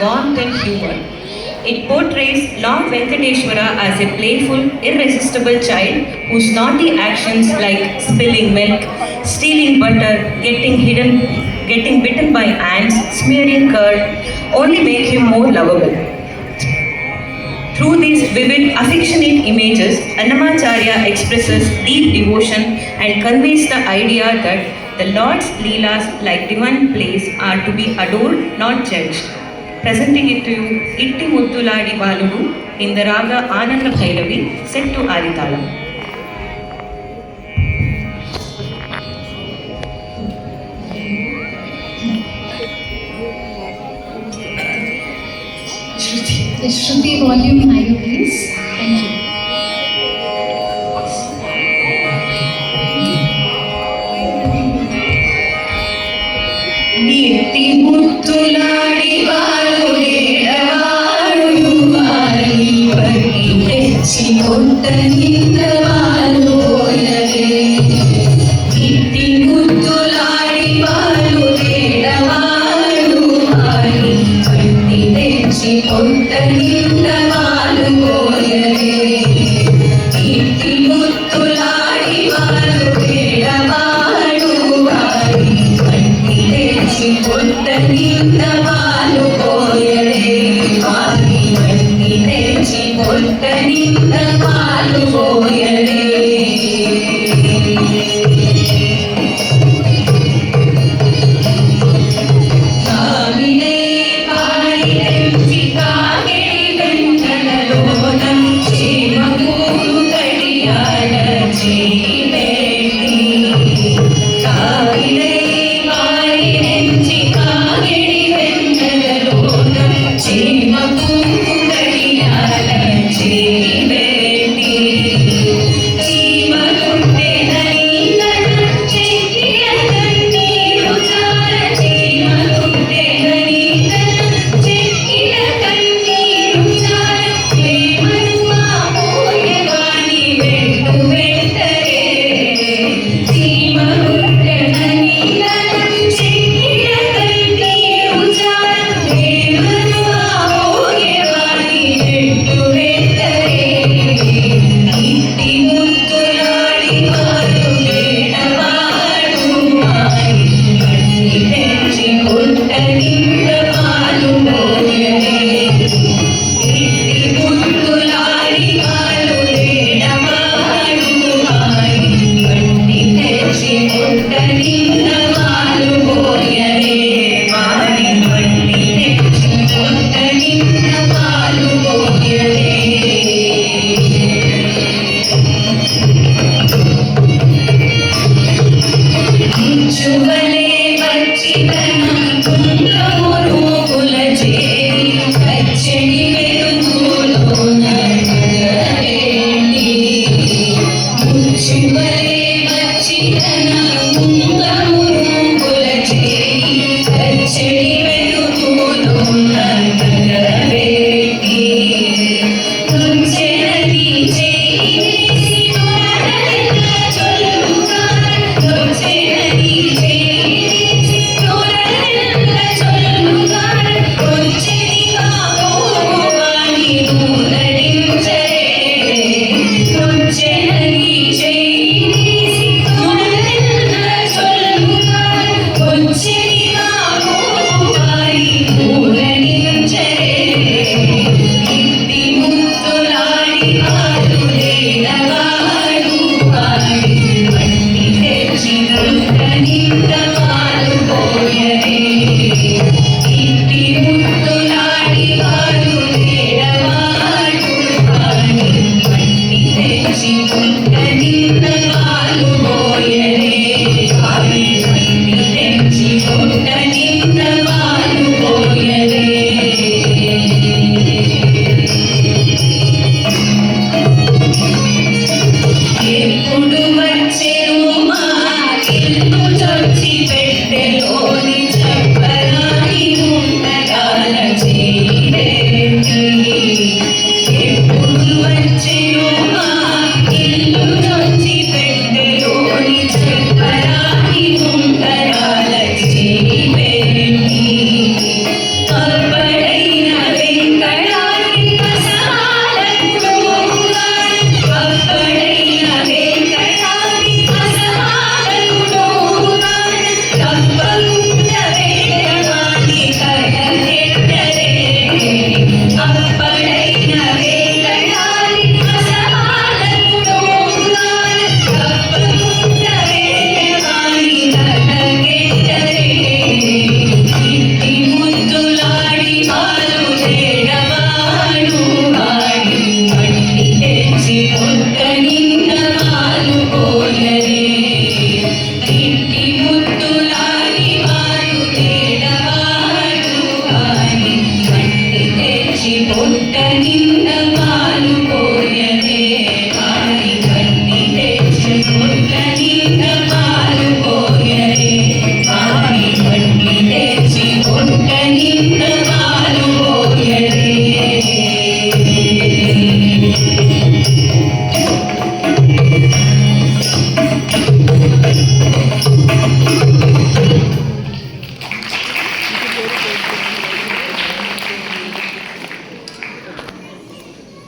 warmth and humor. It portrays Lord Venkateshwara as a playful, irresistible child whose naughty actions like spilling milk, stealing butter, getting bitten by ants, smearing curd, only make him more lovable. Through these vivid, affectionate images, Annamacharya expresses deep devotion and conveys the idea that the Lord's Leelas, like divine plays, are to be adored, not judged. Presenting it to you, Itti Muttuladi Baludu in the Raga Ananda Bhairavi, set to Aditalam. The Shruti volume higher, please. Thank you. Itti Muttuladi Baludu Vari Patti Techi Kottaninda Baludu Itti Muttuladi Baludu Vari Patti Techi Kottaninda Baludu Itti Muttuladi Baludu Vari Patti Techi Kottaninda Baludu Vari Patti Techi Kottaninda Baludu Kamine Pari Tempi Kageri పాలు తేడవాడు వాడి మట్టి తెచ్చి పొట్ట నింద పాలు పోయరే ఇంటి ముద్దులాడి పాలు తేడవాడు వాడి మట్టి తెచ్చి పొట్ట నింద